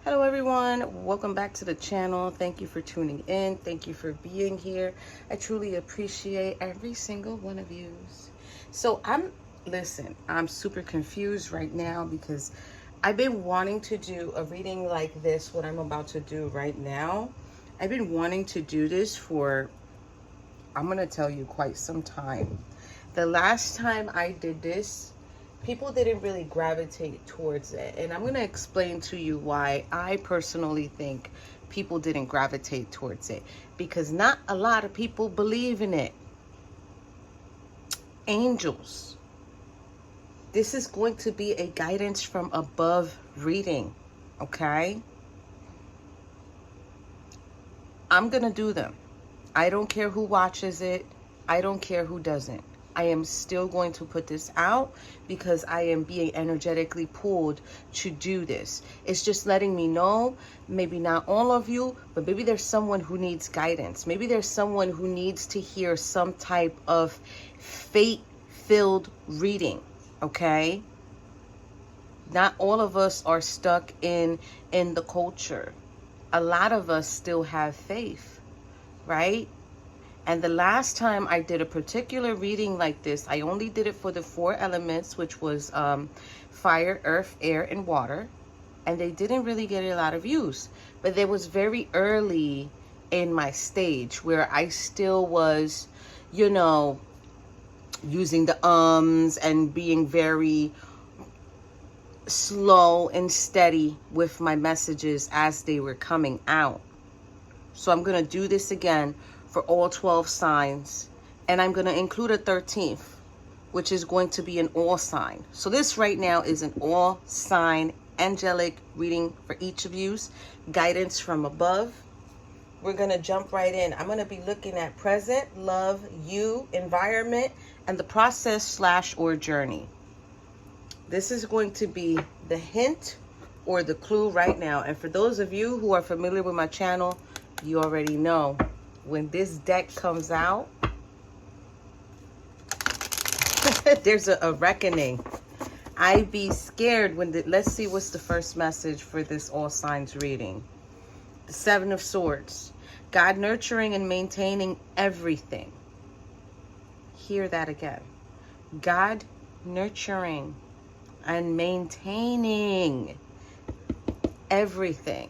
Hello everyone, welcome back to the channel. Thank you for tuning in. Thank you for being here. I truly appreciate every single one of you. So I'm super confused right now because I've been wanting to do a reading like this, what I'm about to do right now. I've been wanting to do this for, I'm gonna tell you, quite some time. The last time I did this, people didn't really gravitate towards it. And I'm going to explain to you why I personally think people didn't gravitate towards it. Because not a lot of people believe in it. Angels. This is going to be a guidance from above reading. Okay? I'm going to do them. I don't care who watches it. I don't care who doesn't. I am still going to put this out because I am being energetically pulled to do this. It's just letting me know, maybe not all of you, but maybe there's someone who needs guidance. Maybe there's someone who needs to hear some type of fate-filled reading, okay? Not all of us are stuck in the culture. A lot of us still have faith, right? And the last time I did a particular reading like this, I only did it for the 4 elements, which was fire, earth, air, and water. And they didn't really get a lot of views. But it was very early in my stage where I still was, you know, using the ums and being very slow and steady with my messages as they were coming out. So I'm going to do this again for all 12 signs, and I'm going to include a 13th, which is going to be an all sign. So this right now is an all sign angelic reading for each of you, guidance from above. We're going to jump right in. I'm going to be looking at present, love, you, environment, and the process / or journey. This is going to be the hint or the clue right now. And for those of you who are familiar with my channel, you already know when this deck comes out, there's a reckoning. I be scared when let's see what's the first message for this all signs reading. The 7 of Swords. God nurturing and maintaining everything. Hear that again. God nurturing and maintaining everything.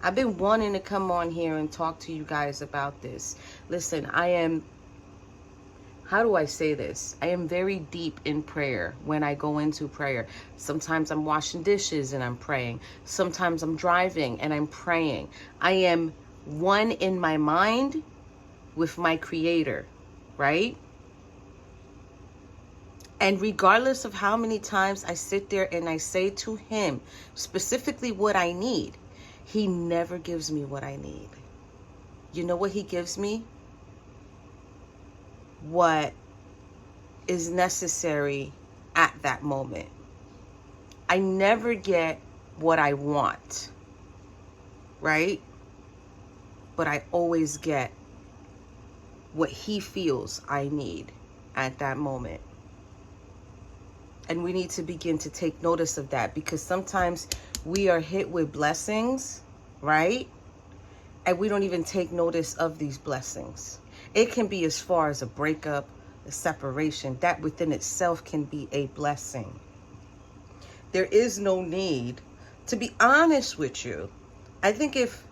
I've been wanting to come on here and talk to you guys about this. Listen, how do I say this? I am very deep in prayer when I go into prayer. Sometimes I'm washing dishes and I'm praying. Sometimes I'm driving and I'm praying. I am one in my mind with my Creator, right? And regardless of how many times I sit there and I say to Him specifically what I need, He never gives me what I need. You know what He gives me? What is necessary at that moment. I never get what I want, right? But I always get what He feels I need at that moment. And we need to begin to take notice of that, because sometimes we are hit with blessings, right? And we don't even take notice of these blessings. It can be as far as a breakup, a separation. That within itself can be a blessing. There is no need, to be honest with you. I think if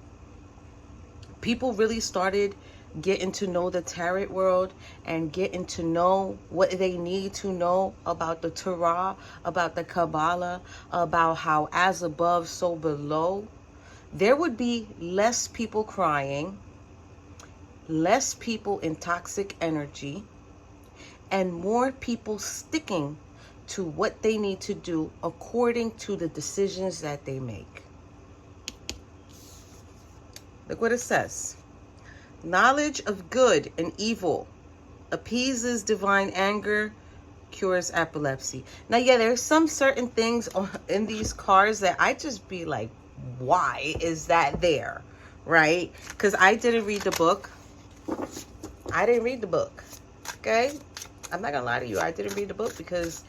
people really started getting to know the tarot world and getting to know what they need to know about the Torah, about the Kabbalah, about how as above, so below, there would be less people crying, less people in toxic energy, and more people sticking to what they need to do according to the decisions that they make. Look what it says. Knowledge of good and evil appeases divine anger, cures epilepsy. Now, yeah, there's some certain things in these cards that I just be like, why is that there, right? Because I didn't read the book. Okay? I'm not going to lie to you. I didn't read the book because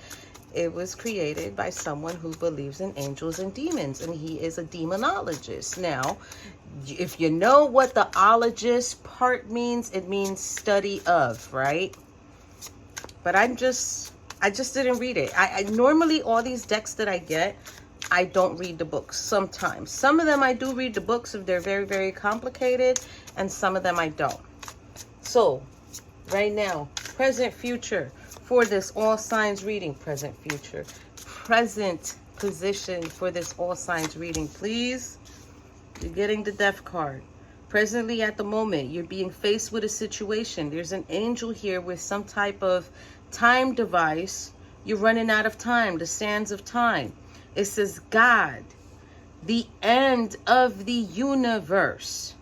it was created by someone who believes in angels and demons, and he is a demonologist. Now, if you know what the ologist part means, it means study of, right? But I just didn't read it. I normally, all these decks that I get, I don't read the books sometimes. Some of them I do read the books if they're very, very complicated, and some of them I don't. So, right now, present, future, for this all signs reading, present, future, present position for this all signs reading, please. You're getting the death card. Presently, at the moment, you're being faced with a situation. There's an angel here with some type of time device. You're running out of time, the sands of time. It says God, the end of the universe.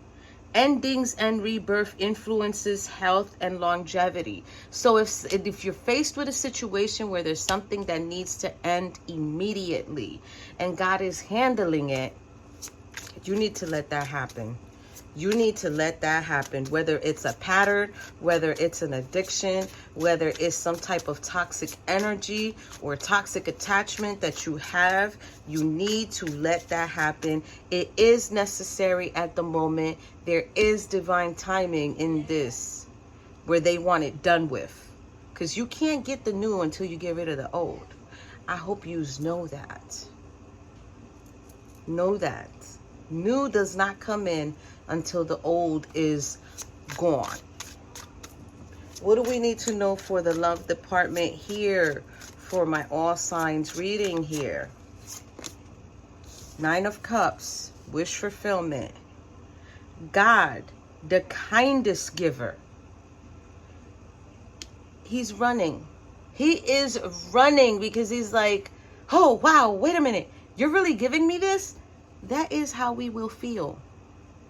Endings and rebirth influences health and longevity. So if you're faced with a situation where there's something that needs to end immediately and God is handling it, you need to let that happen. You need to let that happen, whether it's a pattern, whether it's an addiction, whether it's some type of toxic energy or toxic attachment that you have. You need to let that happen. It is necessary at the moment. There is divine timing in this where they want it done with, because you can't get the new until you get rid of the old. I hope you know that. Know that. New does not come in until the old is gone. What do we need to know for the love department here for my all signs reading here? 9 of Cups, wish fulfillment. God, the kindest giver. He's running. He is running because he's like, oh, wow, wait a minute. You're really giving me this? That is how we will feel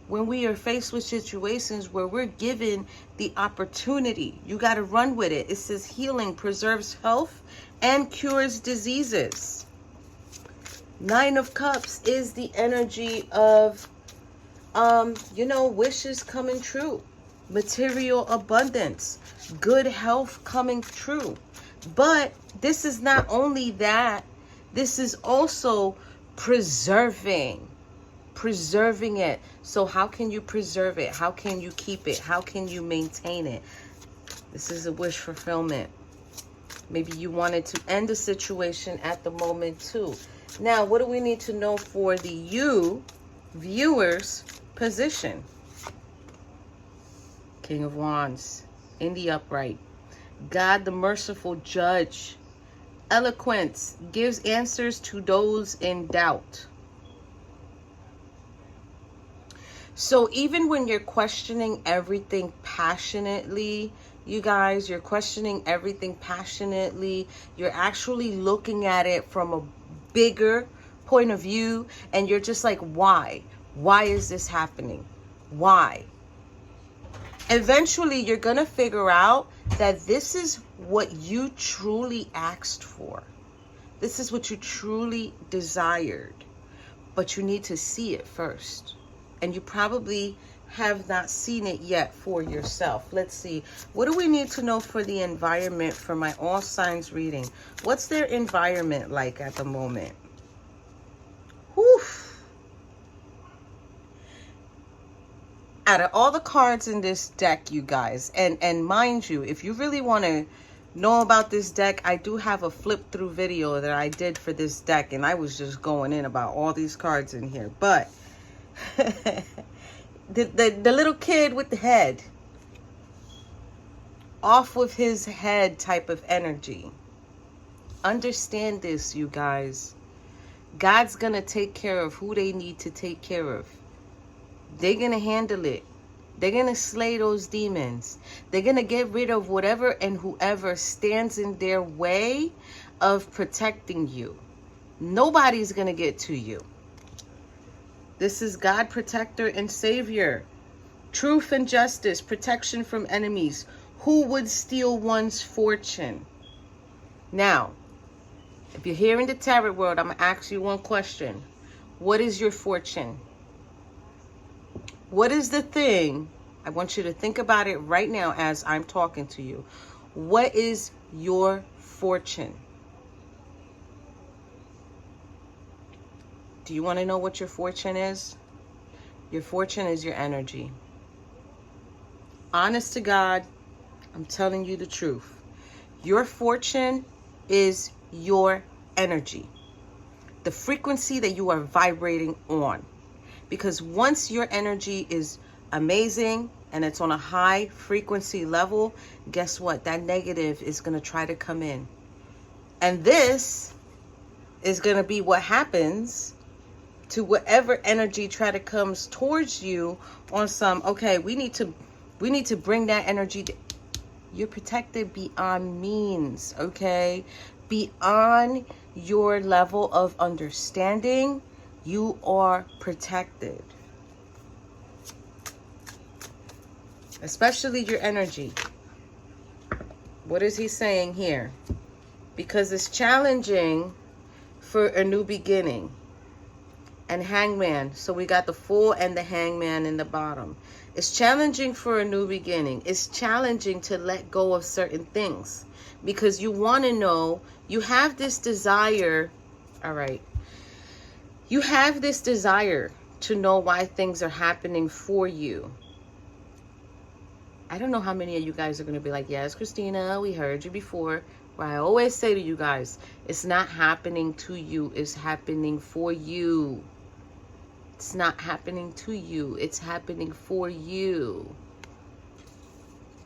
when we are faced with situations where we're given the opportunity. You got to run with it. It says healing preserves health and cures diseases. 9 of Cups is the energy of, wishes coming true, material abundance, good health coming true. But this is not only that, this is also preserving it. So how can you preserve it? How can you keep it? How can you maintain it? This is a wish fulfillment. Maybe you wanted to end a situation at the moment too. Now, what do we need to know for the you viewers position? King of Wands in the upright. God, the merciful judge. Eloquence gives answers to those in doubt. So even when you're questioning everything passionately, you guys, you're questioning everything passionately, you're actually looking at it from a bigger point of view, and you're just like, why? Why is this happening? Why? Eventually, you're going to figure out that this is what you truly asked for. This is what you truly desired. But you need to see it first. And you probably have not seen it yet for yourself. Let's see. What do we need to know for the environment for my all signs reading? What's their environment like at the moment? Whew. Out of all the cards in this deck, you guys, and mind you, if you really want to know about this deck, I do have a flip through video that I did for this deck, and I was just going in about all these cards in here. But the little kid with the head, off with his head type of energy. Understand this, you guys. God's gonna take care of who they need to take care of. They're going to handle it. They're going to slay those demons. They're going to get rid of whatever and whoever stands in their way of protecting you. Nobody's going to get to you. This is God, protector and savior. Truth and justice, protection from enemies. Who would steal one's fortune? Now, if you're here in the tarot world, I'm going to ask you one question. What is your fortune? What is the thing? I want you to think about it right now as I'm talking to you. What is your fortune? Do you want to know what your fortune is? Your fortune is your energy. Honest to God, I'm telling you the truth. Your fortune is your energy. The frequency that you are vibrating on. Because once your energy is amazing and it's on a high frequency level, guess what? That negative is going to try to come in. And this is going to be what happens to whatever energy try to comes towards you on some, okay, we need to bring that energy. You're protected beyond means, okay? Beyond your level of understanding, you are protected. Especially your energy. What is he saying here? Because it's challenging for a new beginning. And hangman. So we got the Fool and the hangman in the bottom. It's challenging for a new beginning. It's challenging to let go of certain things. Because you want to know, you have this desire. All right. You have this desire to know why things are happening for you. I don't know how many of you guys are going to be like, yes, Christina, we heard you before. But I always say to you guys, it's not happening to you. It's happening for you. It's not happening to you. It's happening for you.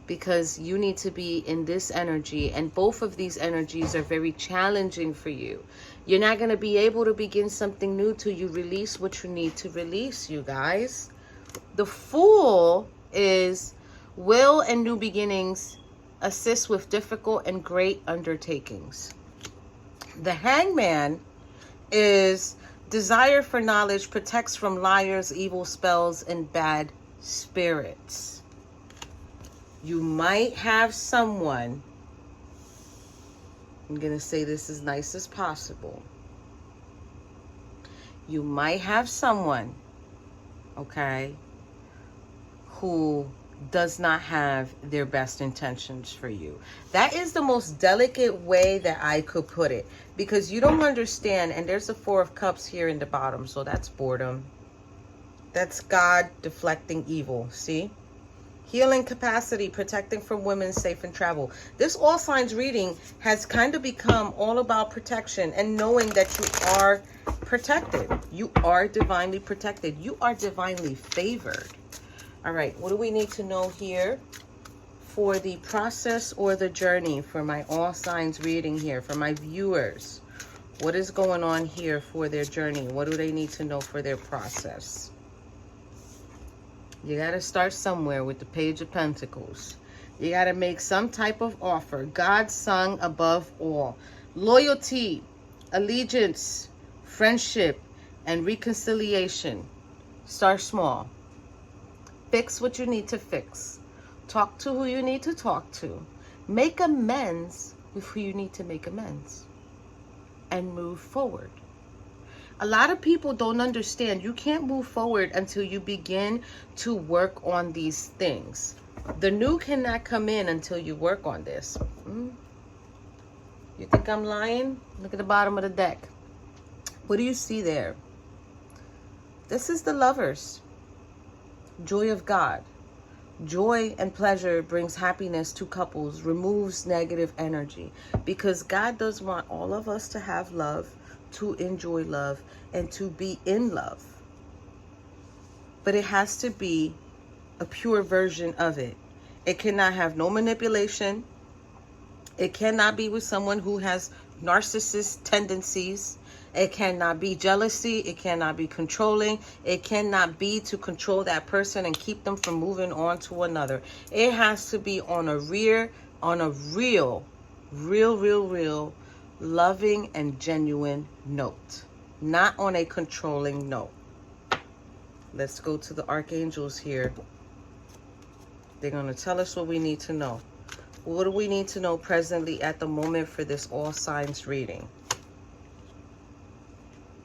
Because you need to be in this energy. And both of these energies are very challenging for you. You're not going to be able to begin something new till you release what you need to release, you guys. The Fool is will and new beginnings assist with difficult and great undertakings. The hangman is desire for knowledge protects from liars, evil spells, and bad spirits. You might have someone, I'm going to say this as nice as possible. You might have someone, okay, who does not have their best intentions for you. That is the most delicate way that I could put it, because you don't understand. And there's the Four of Cups here in the bottom, so that's boredom. That's God deflecting evil. See, healing capacity, protecting from women, safe and travel. This all signs reading has kind of become all about protection and knowing that you are protected. You are divinely protected. You are divinely favored. All right, what do we need to know here for the process or the journey for my all signs reading here, for my viewers? What is going on here for their journey? What do they need to know for their process? You got to start somewhere with the Page of Pentacles. You got to make some type of offer. God sung above all. Loyalty, allegiance, friendship, and reconciliation. Start small. Fix what you need to fix. Talk to who you need to talk to. Make amends with who you need to make amends. And move forward. A lot of people don't understand. You can't move forward until you begin to work on these things. The new cannot come in until you work on this. You think I'm lying? Look at the bottom of the deck. What do you see there? This is the Lovers. Joy of God. Joy and pleasure brings happiness to couples, removes negative energy. Because God does want all of us to have love, to enjoy love, and to be in love. But it has to be a pure version of it. It cannot have no manipulation. It cannot be with someone who has narcissist tendencies. It cannot be jealousy. It cannot be controlling. It cannot be to control that person and keep them from moving on to another. It has to be on a real, loving and genuine note. Not on a controlling note. Let's go to the archangels here. They're going to tell us what we need to know. What do we need to know presently at the moment for this all signs reading?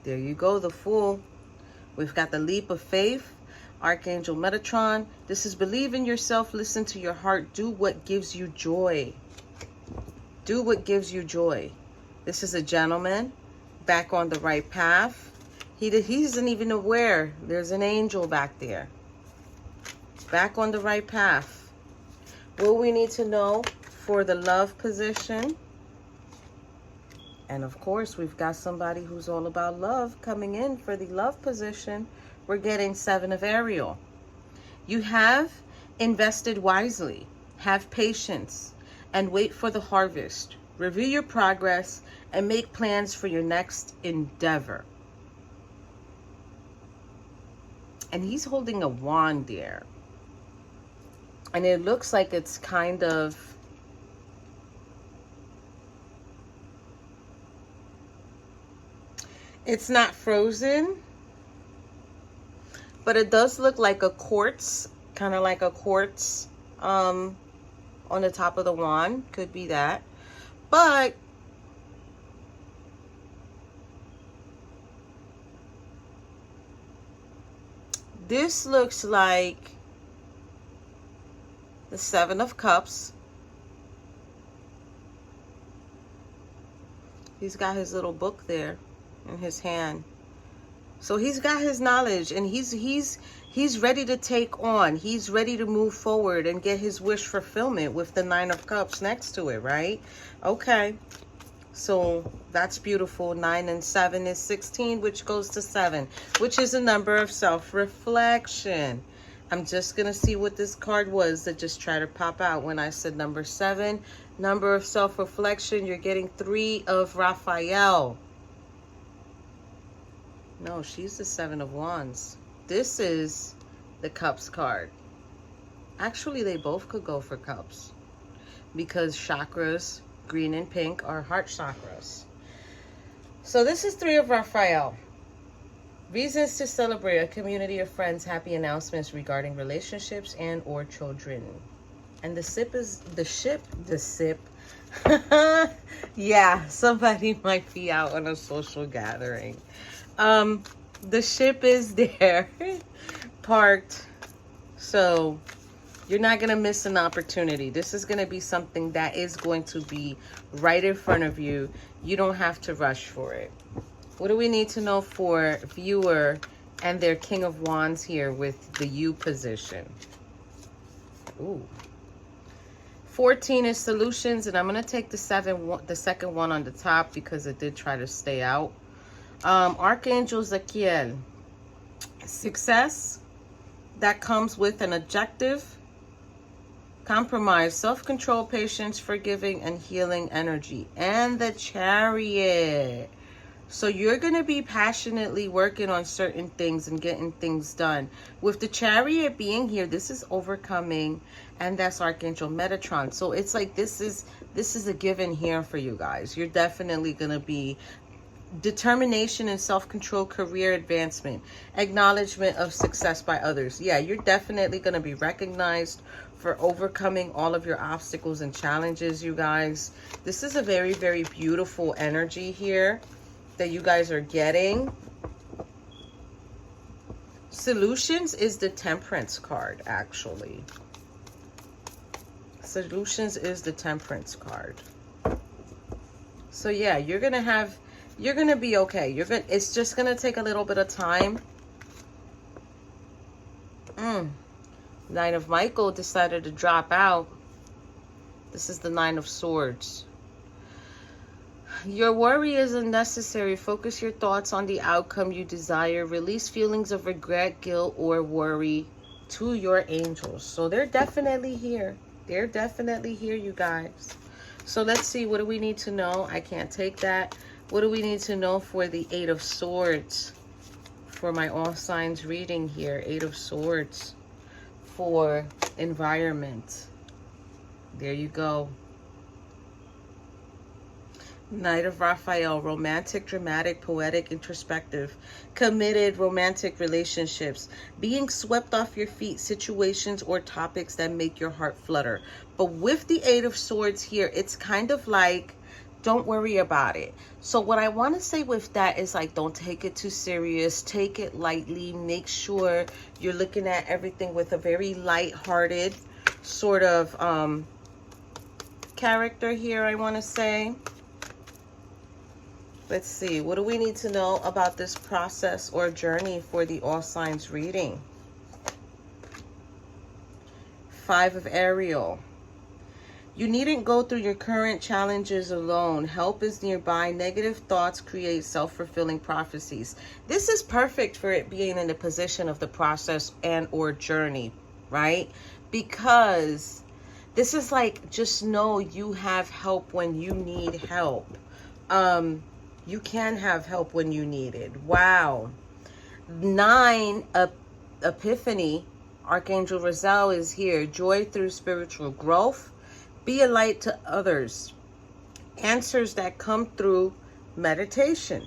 There you go, the Fool. We've got the Leap of Faith, Archangel Metatron. This is believe in yourself, listen to your heart, do what gives you joy. Do what gives you joy. This is a gentleman, back on the right path. He isn't even aware there's an angel back there. Back on the right path. What we need to know for the love position. And of course, we've got somebody who's all about love coming in for the love position. We're getting 7 of Ariel. You have invested wisely, have patience, and wait for the harvest. Review your progress and make plans for your next endeavor. And he's holding a wand there. And it looks like it's kind of... It's not frozen, but it does look like a quartz, kind of like a quartz on the top of the wand. Could be that. But this looks like the 7 of Cups. He's got his little book there in his hand. So he's got his knowledge, and he's ready to take on. He's ready to move forward and get his wish fulfillment with the 9 of Cups next to it, right? Okay. So that's beautiful. 9 and 7 is 16, which goes to 7, which is a number of self-reflection. I'm just going to see what this card was that just tried to pop out when I said number 7. Number of self-reflection. You're getting 3 of Raphael. No, she's the 7 of Wands. This is the Cups card. Actually, they both could go for Cups because chakras, green and pink, are heart chakras. So this is 3 of Raphael. Reasons to celebrate: a community of friends, happy announcements regarding relationships and or children. And the sip is the ship, the sip. Yeah, somebody might be out on a social gathering. The ship is there parked, so you're not going to miss an opportunity. This is going to be something that is going to be right in front of you. You don't have to rush for it. What do we need to know for viewer and their King of Wands here with the U position? Ooh. 14 is solutions, and I'm going to take the second one on the top because it did try to stay out. Archangel Zachiel. Success that comes with an objective, compromise, self-control, patience, forgiving, and healing energy. And the Chariot. So you're going to be passionately working on certain things and getting things done. With the Chariot being here, this is overcoming, and that's Archangel Metatron. So it's like this is a given here for you guys. You're definitely going to be determination and self-control, career advancement, acknowledgement of success by others. Yeah, you're definitely going to be recognized for overcoming all of your obstacles and challenges, you guys. This is a very, very beautiful energy here that you guys are getting. Solutions is the Temperance card, actually. Solutions is the Temperance card. So yeah, you're going to be okay. It's just going to take a little bit of time. 9 of Michael decided to drop out. This is the 9 of Swords. Your worry is unnecessary. Focus your thoughts on the outcome you desire. Release feelings of regret, guilt, or worry to your angels. So they're definitely here. They're definitely here, you guys. So let's see. What do we need to know? I can't take that. What do we need to know for the 8 of Swords? For my all signs reading here. 8 of Swords. For environment. There you go. Knight of Raphael, romantic, dramatic, poetic, introspective, committed romantic relationships, being swept off your feet, situations or topics that make your heart flutter. But with the 8 of Swords here, it's kind of like, don't worry about it. So what I want to say with that is like, don't take it too serious. Take it lightly. Make sure you're looking at everything with a very light-hearted sort of character here, I want to say. Let's see. What do we need to know about this process or journey for the all signs reading? 5 of Ariel. You needn't go through your current challenges alone. Help is nearby. Negative thoughts create self-fulfilling prophecies. This is perfect for it being in the position of the process and or journey, right? Because this is like, just know you have help when you need help. You can have help when you need it. Wow. 9, Epiphany. Archangel Raziel is here. Joy through spiritual growth. Be a light to others. Answers that come through meditation.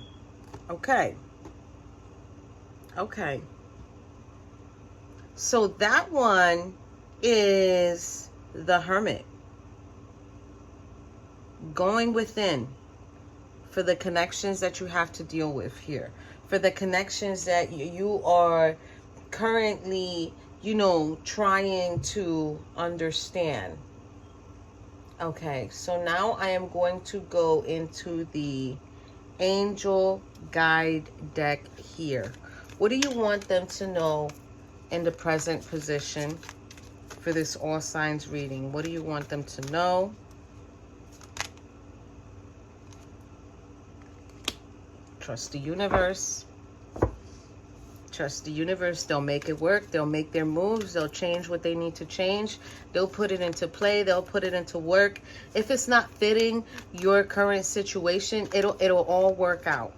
Okay. Okay. So that one is the Hermit. Going within for the connections that you have to deal with here. For the connections that you are currently, you know, trying to understand. Okay, so now I am going to go into the Angel Guide deck here. What do you want them to know in the present position for this all signs reading? What do you want them to know? Trust the universe. Trust the universe. They'll make it work. They'll make their moves. They'll change what they need to change. They'll put it into play. They'll put it into work. If it's not fitting your current situation, it'll all work out.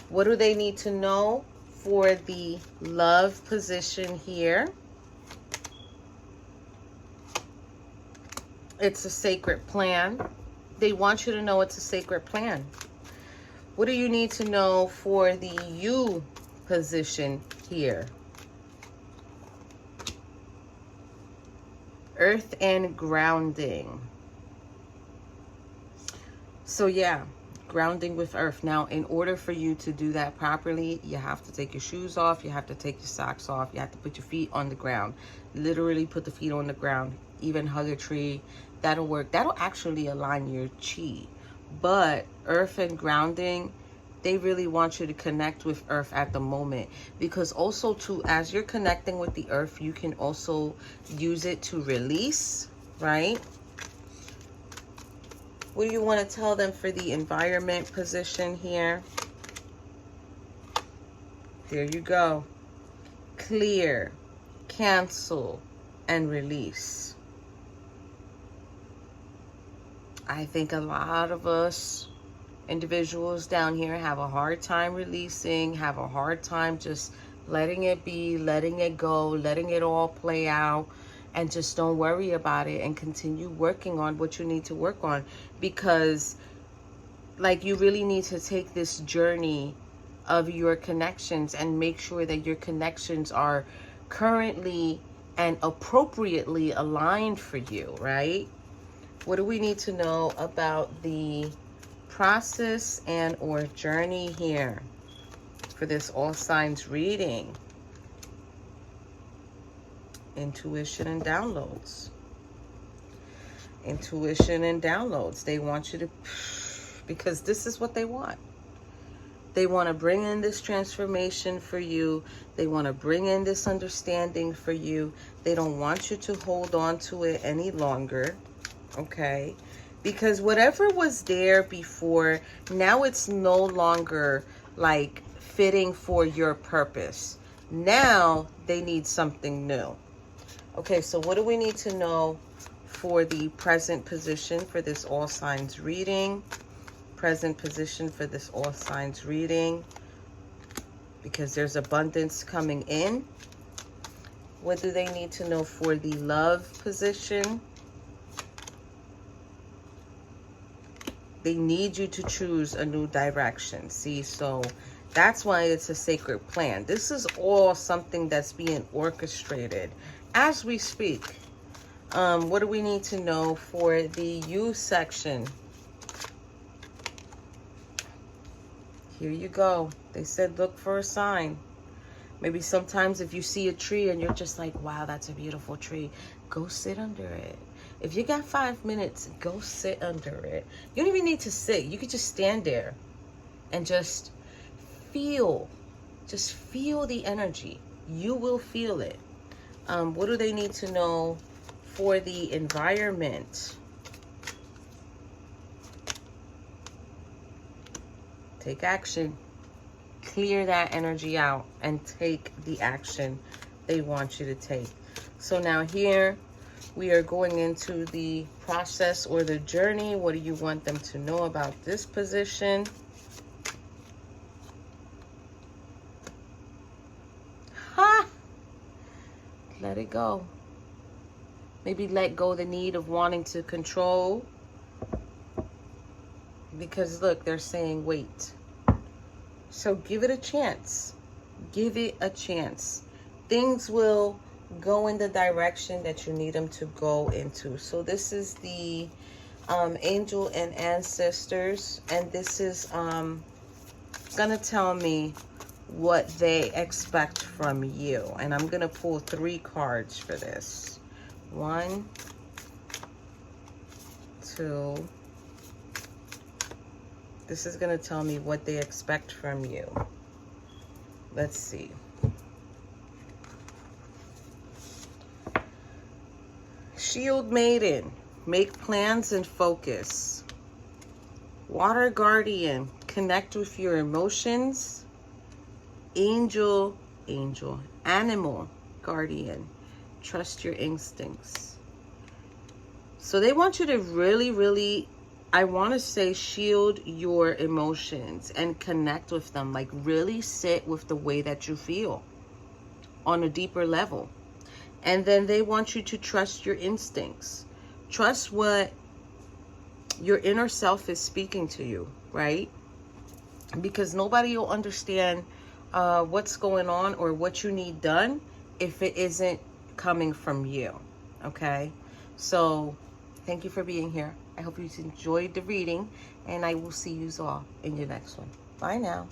What do they need to know for the love position here? It's a sacred plan. They want you to know it's a sacred plan. What do you need to know for the you position here? Earth and grounding. So yeah, grounding with earth. Now, in order for you to do that properly, you have to take your shoes off. You have to take your socks off. You have to put your feet on the ground. Literally put the feet on the ground. Even hug a tree. That'll work. That'll actually align your chi. But earth and grounding, they really want you to connect with earth at the moment, because also too, as you're connecting with the earth, you can also use it to release, right? What do you want to tell them for the environment position here? There you go. Clear, cancel, and release. I think a lot of us individuals down here have a hard time releasing, have a hard time just letting it be, letting it go, letting it all play out, and just don't worry about it and continue working on what you need to work on. Because like, you really need to take this journey of your connections and make sure that your connections are currently and appropriately aligned for you, right? What do we need to know about the process and or journey here for this all signs reading? Intuition and downloads. Intuition and downloads. They want you to, because this is what they want. They want to bring in this transformation for you. They want to bring in this understanding for you. They don't want you to hold on to it any longer. Okay? Because whatever was there before, now it's no longer like fitting for your purpose. Now they need something new. Okay, so what do we need to know for the present position for this all signs reading? Present position for this all signs reading. Because there's abundance coming in. What do they need to know for the love position? They need you to choose a new direction. See, so that's why it's a sacred plan. This is all something that's being orchestrated as we speak. What do we need to know for the you section? Here you go. They said look for a sign. Maybe sometimes if you see a tree and you're just like, wow, that's a beautiful tree, go sit under it. If you got 5 minutes, go sit under it. You don't even need to sit. You could just stand there. and just feel the energy. You will feel it. What do they need to know for the environment? Take action. Clear that energy out and take the action they want you to take. So now here we are going into the process or the journey. What do you want them to know about this position? Ha! Let it go. Maybe let go the need of wanting to control. Because look, they're saying wait. So give it a chance. Give it a chance. Things will go in the direction that you need them to go into. So this is the angel and ancestors, and this is gonna tell me what they expect from you. And I'm gonna pull 3 cards for this. 1, 2. This is gonna tell me what they expect from you. Let's see. Shield Maiden, make plans and focus. Water Guardian, connect with your emotions. Angel, Animal Guardian, trust your instincts. So they want you to really, I want to say, shield your emotions and connect with them. Like really sit with the way that you feel on a deeper level. And then they want you to trust your instincts. Trust what your inner self is speaking to you, right? Because nobody will understand what's going on or what you need done if it isn't coming from you, okay? So thank you for being here. I hope you enjoyed the reading, and I will see you all in your next one. Bye now.